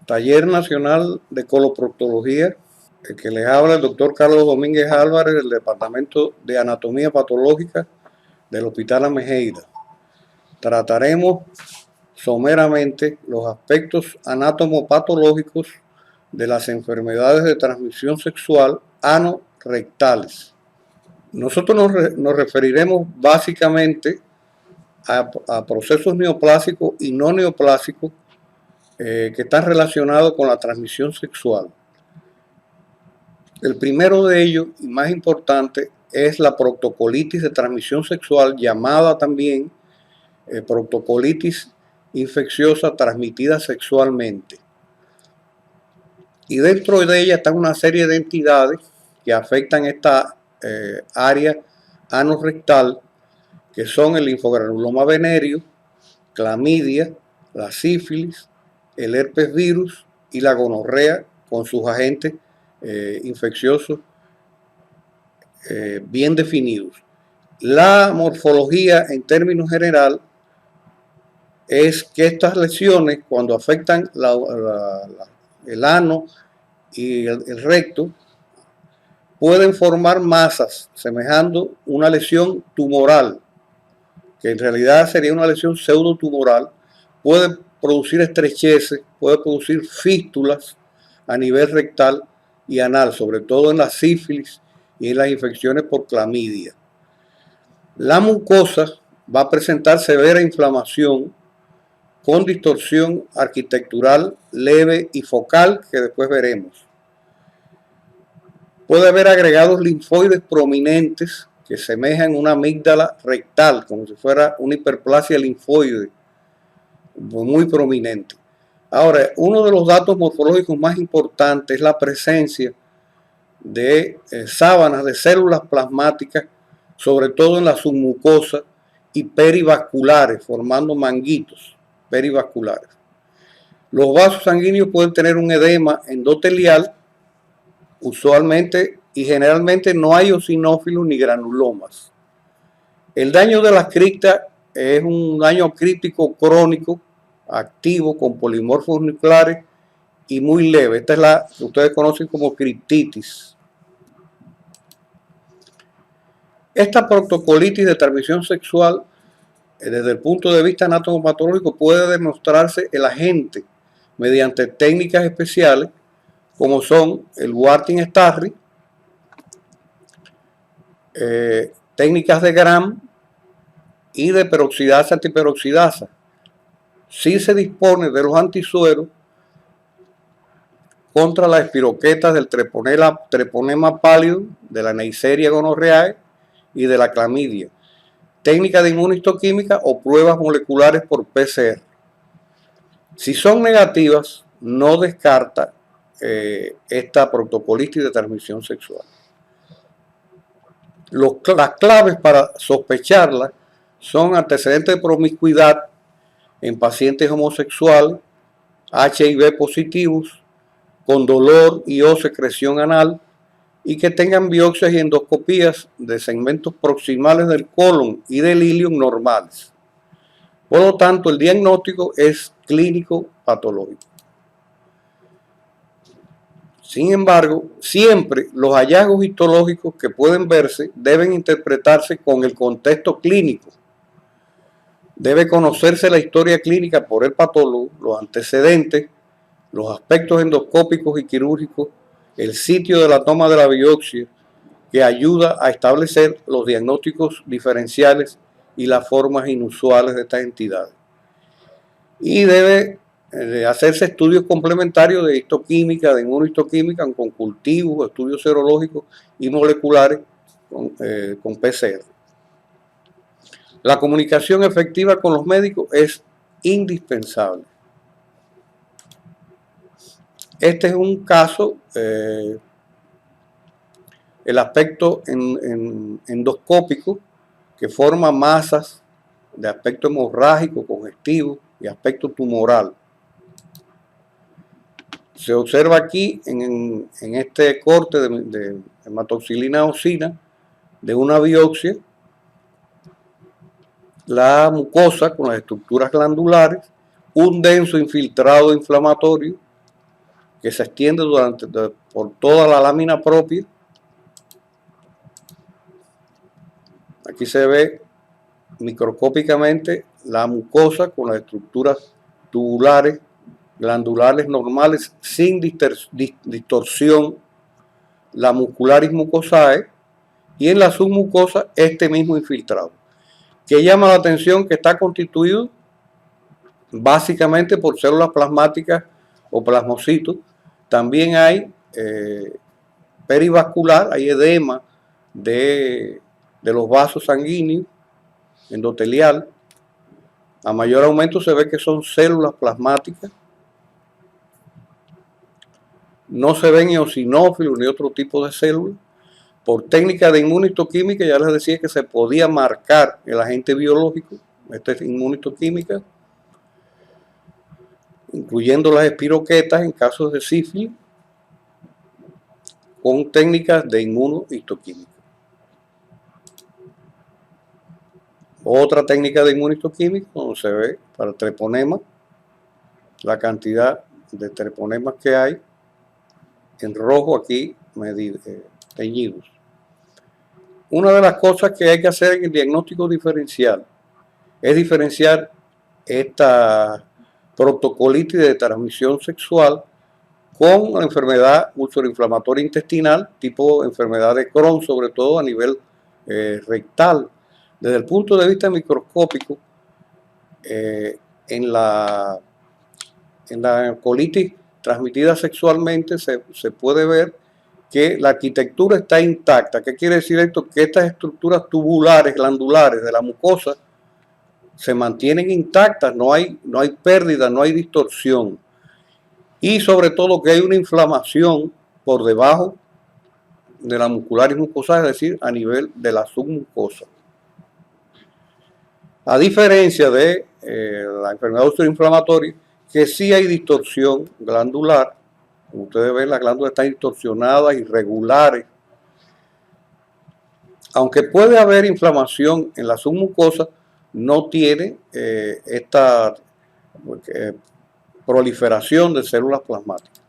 Taller Nacional de Coloproctología, el que les habla el doctor Carlos Domínguez Álvarez del Departamento de Anatomía Patológica del Hospital Amejeira. Trataremos someramente los aspectos anatomopatológicos de las enfermedades de transmisión sexual anorrectales. Nosotros nos referiremos básicamente a procesos neoplásicos y no neoplásicos que están relacionados con la transmisión sexual. El primero de ellos, y más importante, es la proctocolitis de transmisión sexual, llamada también proctocolitis infecciosa transmitida sexualmente. Y dentro de ella están una serie de entidades que afectan esta área anorrectal, que son el linfogranuloma venéreo, clamidia, la sífilis, el herpes virus y la gonorrea con sus agentes infecciosos bien definidos. La morfología en términos general es que estas lesiones, cuando afectan el ano y el recto, pueden formar masas semejando una lesión tumoral, que en realidad sería una lesión pseudotumoral. Puede producir estrecheces, puede producir fístulas a nivel rectal y anal, sobre todo en la sífilis y en las infecciones por clamidia. La mucosa va a presentar severa inflamación con distorsión arquitectural leve y focal, que después veremos. Puede haber agregados linfoides prominentes que semejan una amígdala rectal, como si fuera una hiperplasia linfoide muy prominente. Ahora, uno de los datos morfológicos más importantes es la presencia de sábanas de células plasmáticas, sobre todo en la submucosa y perivasculares, formando manguitos perivasculares. Los vasos sanguíneos pueden tener un edema endotelial, usualmente y generalmente no hay eosinófilos ni granulomas. El daño de las criptas es un daño críptico crónico, activo, con polimorfos nucleares y muy leve. Esta es la que ustedes conocen como criptitis. Esta proctocolitis de transmisión sexual, desde el punto de vista anatomopatológico, puede demostrarse el agente mediante técnicas especiales, como son el Wartin-Starry, técnicas de Gram y de peroxidasa antiperoxidasa. Si se dispone de los antisueros contra las espiroquetas del treponema pálido, de la Neisseria gonorrheae y de la clamidia. Técnica de inmunohistoquímica o pruebas moleculares por PCR. Si son negativas, no descarta esta proctocolitis de transmisión sexual. Las claves para sospecharla son antecedentes de promiscuidad en pacientes homosexuales, HIV positivos, con dolor y o secreción anal, y que tengan biopsias y endoscopías de segmentos proximales del colon y del ilium normales. Por lo tanto, el diagnóstico es clínico patológico. Sin embargo, siempre los hallazgos histológicos que pueden verse deben interpretarse con el contexto clínico. Debe conocerse la historia clínica por el patólogo, los antecedentes, los aspectos endoscópicos y quirúrgicos, el sitio de la toma de la biopsia, que ayuda a establecer los diagnósticos diferenciales y las formas inusuales de estas entidades. Y debe hacerse estudios complementarios de histoquímica, de inmunohistoquímica, con cultivos, estudios serológicos y moleculares con PCR. La comunicación efectiva con los médicos es indispensable. Este es un caso, el aspecto endoscópico, que forma masas de aspecto hemorrágico, congestivo y aspecto tumoral. Se observa aquí en este corte de hematoxilina eosina de una biopsia la mucosa con las estructuras glandulares, un denso infiltrado inflamatorio que se extiende por toda la lámina propia. Aquí se ve microscópicamente la mucosa con las estructuras tubulares, glandulares normales, sin distorsión, la muscularis mucosae, y en la submucosa este mismo infiltrado, que llama la atención que está constituido básicamente por células plasmáticas o plasmocitos. También hay perivascular, hay edema de los vasos sanguíneos, endotelial. A mayor aumento se ve que son células plasmáticas. No se ven eosinófilos ni otro tipo de células. Por técnica de inmunistoquímica, ya les decía que se podía marcar el agente biológico, esta es inmunistoquímica, incluyendo las espiroquetas en casos de sífilis, con técnicas de inmunohistoquímica. Otra técnica de inmunohistoquímica, donde se ve para el treponema, la cantidad de treponemas que hay, en rojo aquí teñidos. Una de las cosas que hay que hacer en el diagnóstico diferencial es diferenciar esta protocolitis de transmisión sexual con la enfermedad ulcerinflamatoria intestinal, tipo enfermedad de Crohn, sobre todo a nivel rectal. Desde el punto de vista microscópico, en la colitis transmitida sexualmente se puede ver que la arquitectura está intacta. ¿Qué quiere decir esto? Que estas estructuras tubulares, glandulares de la mucosa se mantienen intactas, no hay pérdida, no hay distorsión. Y sobre todo que hay una inflamación por debajo de la muscularis mucosa, es decir, a nivel de la submucosa. A diferencia de la enfermedad ulcerinflamatoria, que sí hay distorsión glandular. Como ustedes ven, las glándulas están distorsionadas, irregulares. Aunque puede haber inflamación en la submucosa, no tiene esta proliferación de células plasmáticas.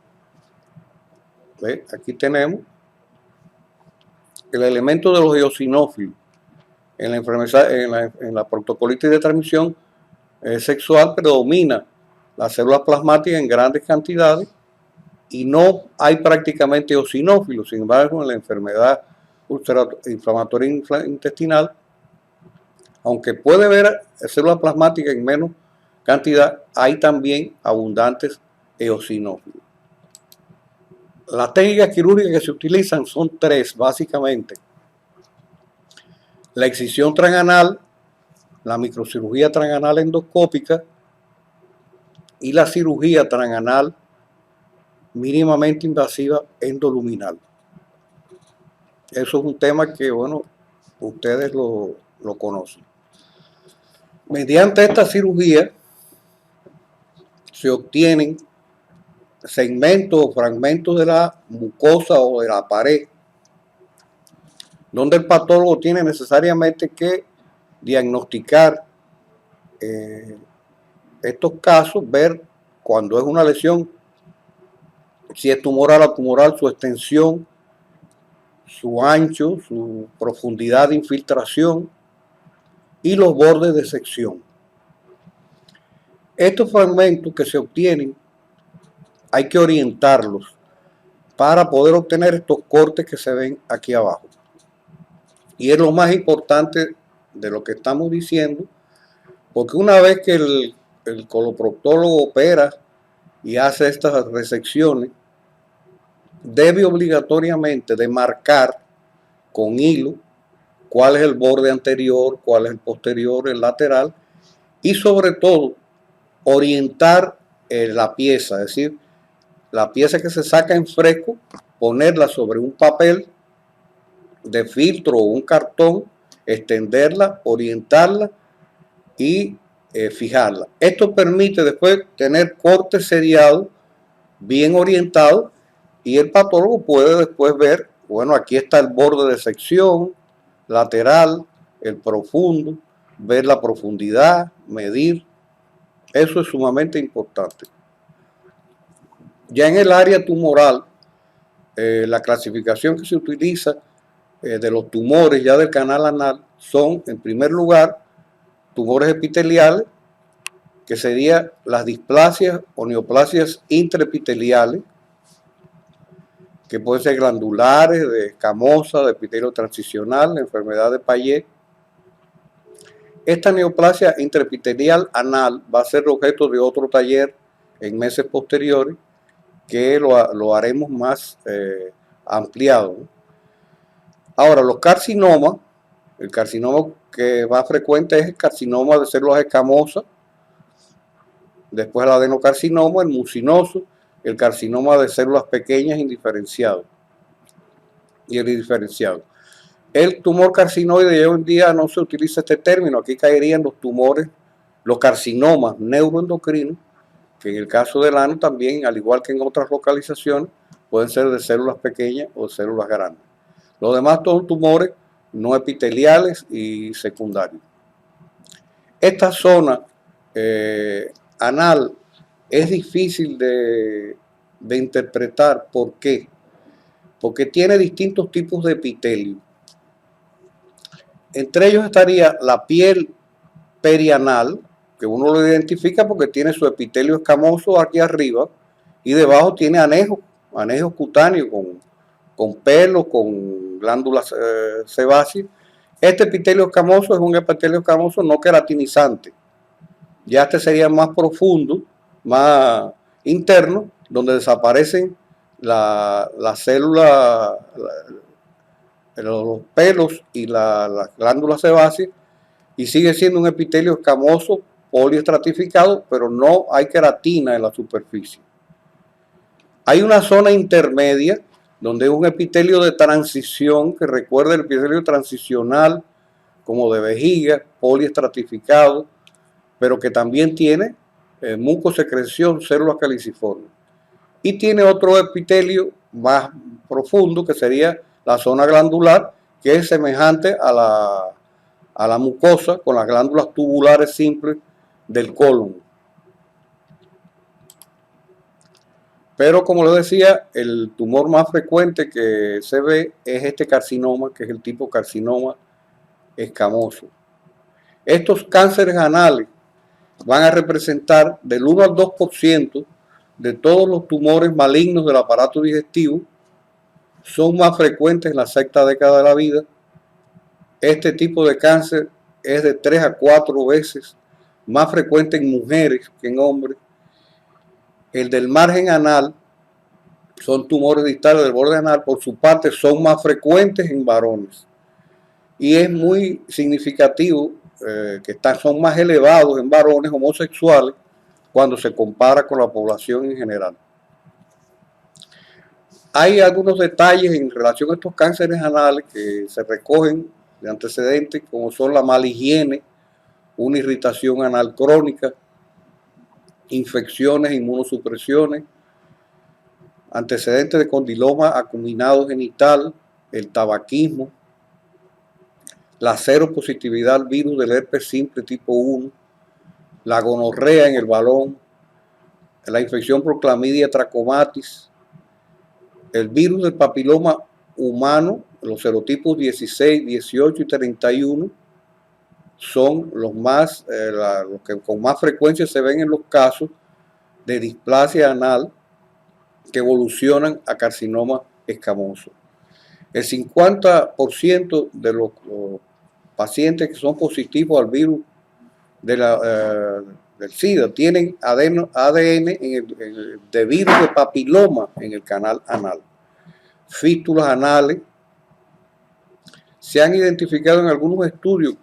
¿Ve? Aquí tenemos el elemento de los eosinófilos. En la enfermedad, en la protocolitis de transmisión sexual predomina las células plasmáticas en grandes cantidades y no hay prácticamente eosinófilos. Sin embargo, en la enfermedad inflamatoria intestinal, aunque puede haber células plasmáticas en menos cantidad, hay también abundantes eosinófilos. Las técnicas quirúrgicas que se utilizan son tres, básicamente. La excisión transanal, la microcirugía transanal endoscópica y la cirugía transanal mínimamente invasiva endoluminal. Eso es un tema que, bueno, ustedes lo conocen. Mediante esta cirugía se obtienen segmentos o fragmentos de la mucosa o de la pared, donde el patólogo tiene necesariamente que diagnosticar estos casos, ver cuando es una lesión, si es tumoral o tumoral, su extensión, su ancho, su profundidad de infiltración y los bordes de sección. Estos fragmentos que se obtienen hay que orientarlos para poder obtener estos cortes que se ven aquí abajo. Y es lo más importante de lo que estamos diciendo, porque una vez que el coloproctólogo opera y hace estas resecciones, debe obligatoriamente de marcar con hilo cuál es el borde anterior, cuál es el posterior, el lateral, y sobre todo orientar la pieza, es decir, la pieza que se saca en fresco, ponerla sobre un papel de filtro o un cartón, extenderla, orientarla y fijarla. Esto permite después tener cortes seriados, bien orientados, y el patólogo puede después ver, bueno, aquí está el borde de sección, lateral, el profundo, ver la profundidad, medir. Eso es sumamente importante. Ya en el área tumoral, la clasificación que se utiliza de los tumores ya del canal anal son, en primer lugar, tumores epiteliales, que serían las displasias o neoplasias intraepiteliales, que pueden ser glandulares, de escamosa, de epitelio transicional, la enfermedad de Payet. Esta neoplasia intraepitelial anal va a ser objeto de otro taller en meses posteriores, que lo haremos más ampliado. Ahora, los carcinomas, el carcinoma que más frecuente es el carcinoma de células escamosas, después el adenocarcinoma, el mucinoso, el carcinoma de células pequeñas indiferenciado y el indiferenciado. El tumor carcinoide, de hoy en día no se utiliza este término, aquí caerían los tumores, los carcinomas neuroendocrinos, que en el caso del ano también, al igual que en otras localizaciones, pueden ser de células pequeñas o de células grandes. Los demás son tumores no epiteliales y secundarios. Esta zona anal es difícil de interpretar. ¿Por qué? Porque tiene distintos tipos de epitelio. Entre ellos estaría la piel perianal, que uno lo identifica porque tiene su epitelio escamoso aquí arriba y debajo tiene anejos cutáneos con pelo, con glándulas sebáceas. Este epitelio escamoso es un epitelio escamoso no queratinizante. Ya este sería más profundo, más interno, donde desaparecen las células, los pelos y las glándulas sebáceas, y sigue siendo un epitelio escamoso poliestratificado, pero no hay queratina en la superficie. Hay una zona intermedia donde es un epitelio de transición que recuerda el epitelio transicional como de vejiga, poliestratificado, pero que también tiene mucosecreción, células caliciformes. Y tiene otro epitelio más profundo que sería la zona glandular, que es semejante a la mucosa con las glándulas tubulares simples del colon. Pero como les decía, el tumor más frecuente que se ve es este carcinoma, que es el tipo carcinoma escamoso. Estos cánceres anales van a representar del 1 al 2% de todos los tumores malignos del aparato digestivo. Son más frecuentes en la sexta década de la vida. Este tipo de cáncer es de 3 a 4 veces más frecuente en mujeres que en hombres. El del margen anal, son tumores distales del borde anal, por su parte son más frecuentes en varones. Y es muy significativo que son más elevados en varones homosexuales cuando se compara con la población en general. Hay algunos detalles en relación a estos cánceres anales que se recogen de antecedentes, como son la mala higiene, una irritación anal crónica, infecciones, inmunosupresiones, antecedentes de condiloma acuminado genital, el tabaquismo, la seropositividad al virus del herpes simple tipo 1, la gonorrea en el varón, la infección por clamidia trachomatis, el virus del papiloma humano, los serotipos 16, 18 y 31 son los que con más frecuencia se ven en los casos de displasia anal que evolucionan a carcinoma escamoso. El 50% de los pacientes que son positivos al virus del SIDA tienen ADN de virus de papiloma en el canal anal. Fístulas anales. Se han identificado en algunos estudios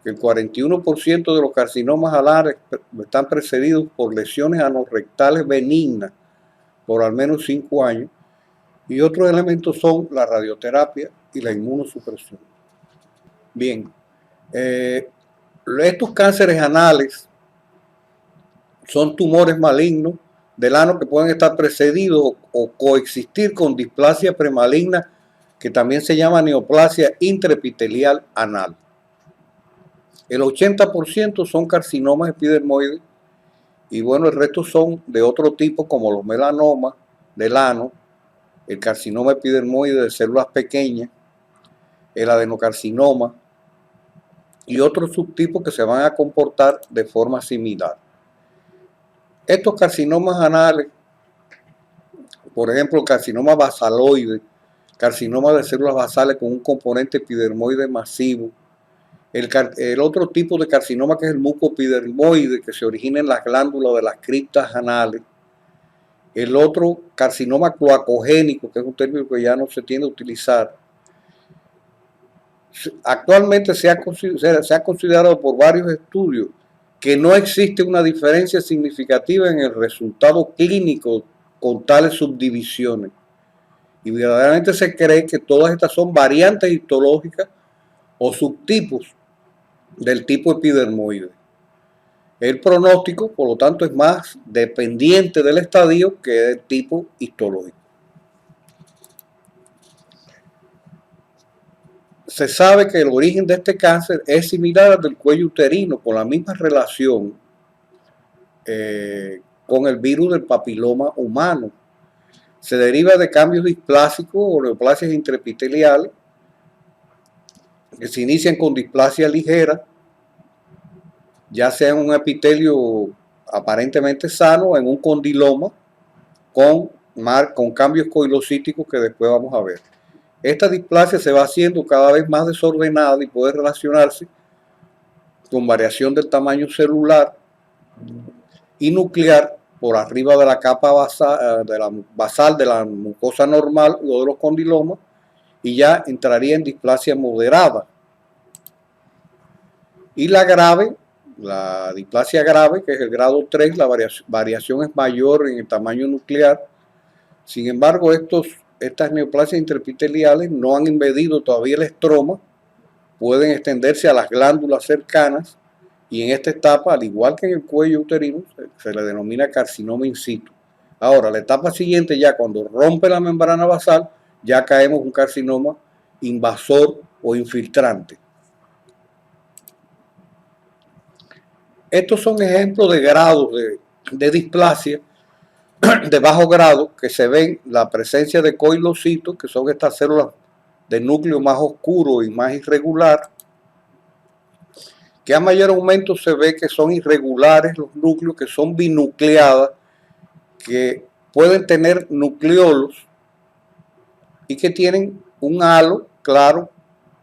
que el 41% de los carcinomas anales están precedidos por lesiones anorrectales benignas por al menos 5 años, y otros elementos son la radioterapia y la inmunosupresión. Bien, estos cánceres anales son tumores malignos del ano que pueden estar precedidos o coexistir con displasia premaligna, que también se llama neoplasia intraepitelial anal. El 80% son carcinomas epidermoides Y bueno, el resto son de otro tipo, como los melanomas del ano, el carcinoma epidermoide de células pequeñas, el adenocarcinoma y otros subtipos que se van a comportar de forma similar. Estos carcinomas anales, por ejemplo, el carcinoma basaloide, carcinoma de células basales con un componente epidermoide masivo, el otro tipo de carcinoma que es el mucoepidermoide, que se origina en las glándulas de las criptas anales, el otro carcinoma cloacogénico, que es un término que ya no se tiende a utilizar. Actualmente se ha considerado por varios estudios que no existe una diferencia significativa en el resultado clínico con tales subdivisiones. Y verdaderamente se cree que todas estas son variantes histológicas o subtipos del tipo epidermoide. El pronóstico, por lo tanto, es más dependiente del estadio que del tipo histológico. Se sabe que el origen de este cáncer es similar al del cuello uterino, con la misma relación con el virus del papiloma humano. Se deriva de cambios displásicos o neoplasias intraepiteliales que se inician con displasia ligera, ya sea en un epitelio aparentemente sano o en un condiloma con cambios coilocíticos que después vamos a ver. Esta displasia se va haciendo cada vez más desordenada y puede relacionarse con variación del tamaño celular y nuclear por arriba de la capa basal de la mucosa normal o de los condilomas, y ya entraría en displasia moderada. Y la grave, la displasia grave, que es el grado 3, la variación es mayor en el tamaño nuclear. Sin embargo, estas neoplasias intraepiteliales no han invadido todavía el estroma, pueden extenderse a las glándulas cercanas, y en esta etapa, al igual que en el cuello uterino, se le denomina carcinoma in situ. Ahora, la etapa siguiente, ya cuando rompe la membrana basal, ya caemos en un carcinoma invasor o infiltrante. Estos son ejemplos de grados de displasia de bajo grado que se ven la presencia de coilocitos, que son estas células de núcleo más oscuro y más irregular, que a mayor aumento se ve que son irregulares los núcleos, que son binucleadas, que pueden tener nucleolos y que tienen un halo claro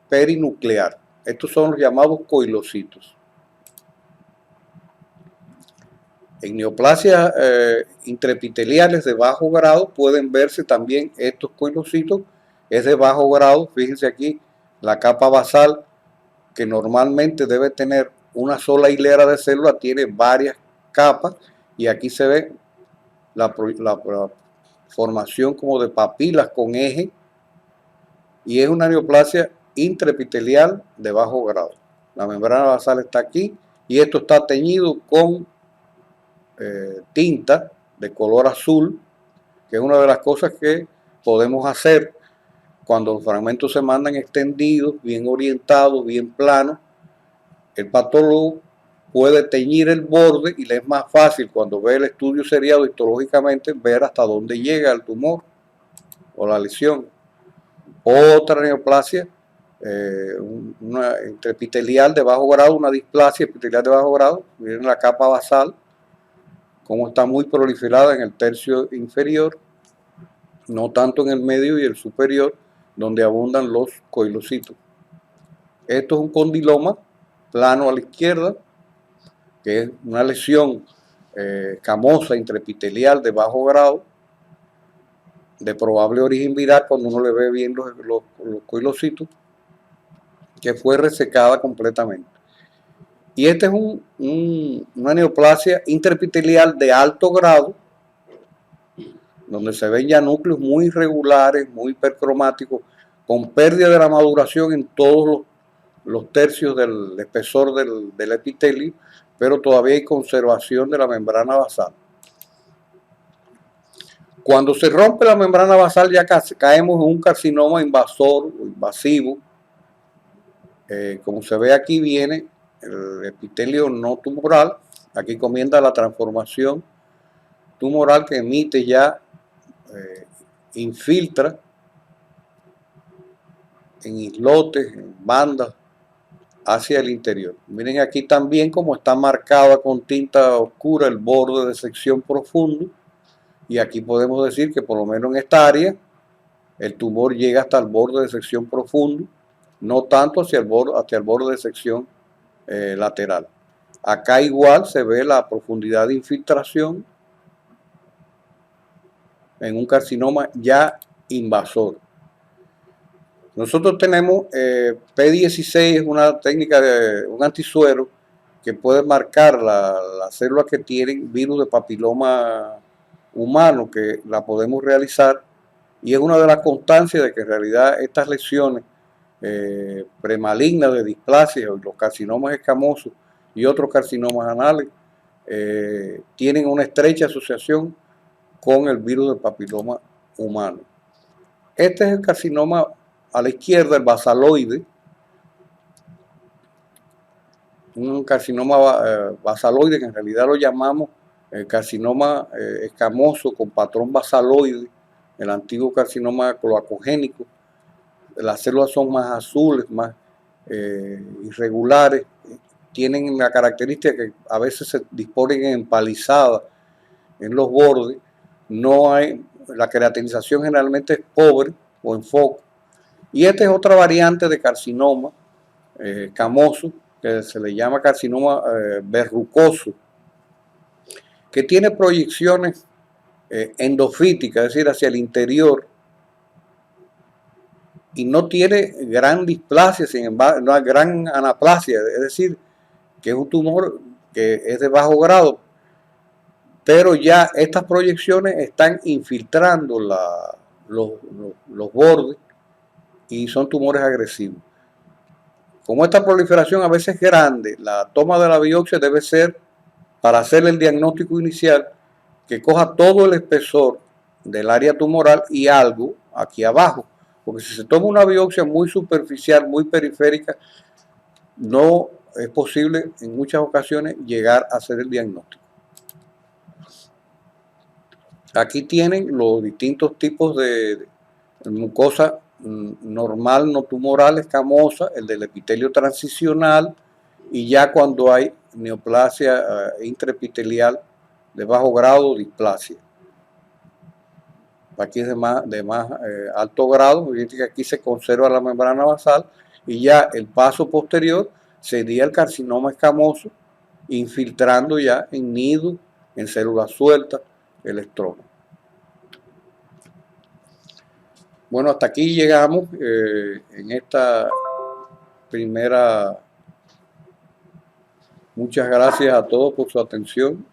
perinuclear. Estos son los llamados coilocitos. En neoplasias intraepiteliales de bajo grado pueden verse también estos coilocitos. Es de bajo grado, fíjense aquí, la capa basal, que normalmente debe tener una sola hilera de células, tiene varias capas, y aquí se ve la formación como de papilas con eje, y es una neoplasia intraepitelial de bajo grado. La membrana basal está aquí, y esto está teñido con tinta de color azul, que es una de las cosas que podemos hacer cuando los fragmentos se mandan extendidos, bien orientados, bien planos. El patólogo puede teñir el borde y le es más fácil, cuando ve el estudio seriado histológicamente, ver hasta dónde llega el tumor o la lesión. Otra neoplasia, una intraepitelial de bajo grado, una displasia epitelial de bajo grado, miren la capa basal, como está muy proliferada en el tercio inferior, no tanto en el medio y el superior, donde abundan los coilocitos. Esto es un condiloma plano a la izquierda, que es una lesión camosa intraepitelial de bajo grado, de probable origen viral cuando uno le ve bien los coilocitos, que fue resecada completamente. Y este es una neoplasia intraepitelial de alto grado, donde se ven ya núcleos muy irregulares, muy hipercromáticos, con pérdida de la maduración en todos los tercios del espesor del epitelio, pero todavía hay conservación de la membrana basal. Cuando se rompe la membrana basal ya caemos en un carcinoma invasor o invasivo. Como se ve aquí, viene el epitelio no tumoral, Aquí comienza la transformación tumoral que emite ya, infiltra en islotes, en bandas, hacia el interior. Miren aquí también como está marcada con tinta oscura el borde de sección profundo, y aquí podemos decir que por lo menos en esta área el tumor llega hasta el borde de sección profundo, no tanto hacia el borde de sección lateral. Acá igual se ve la profundidad de infiltración en un carcinoma ya invasor. Nosotros tenemos P16, es una técnica de un antisuero que puede marcar las células que tienen virus de papiloma humano, que la podemos realizar, y es una de las constancias de que en realidad estas lesiones premalignas de displasia, los carcinomas escamosos y otros carcinomas anales, tienen una estrecha asociación con el virus del papiloma humano. Este es el carcinoma a la izquierda, el basaloide, un carcinoma basaloide que en realidad lo llamamos carcinoma escamoso con patrón basaloide, el antiguo carcinoma cloacogénico. Las células son más azules, más irregulares, tienen la característica que a veces se disponen empalizadas en los bordes, no hay, la queratinización generalmente es pobre o en foco. Y esta es otra variante de carcinoma escamoso, que se le llama carcinoma verrucoso, que tiene proyecciones endofíticas, es decir, hacia el interior, y no tiene gran displasia, sin embargo, no hay gran anaplasia, es decir, que es un tumor que es de bajo grado, pero ya estas proyecciones están infiltrando los bordes y son tumores agresivos. Como esta proliferación a veces es grande, la toma de la biopsia debe ser, para hacer el diagnóstico inicial, que coja todo el espesor del área tumoral y algo aquí abajo, porque si se toma una biopsia muy superficial, muy periférica, no es posible en muchas ocasiones llegar a hacer el diagnóstico. Aquí tienen los distintos tipos de mucosa normal, no tumoral, escamosa, el del epitelio transicional, y ya cuando hay neoplasia intraepitelial de bajo grado, displasia. Aquí es de más alto grado, fíjense que aquí se conserva la membrana basal, y ya el paso posterior sería el carcinoma escamoso, infiltrando ya en nido, en células sueltas, el estroma. Bueno, hasta aquí llegamos en esta primera. Muchas gracias a todos por su atención.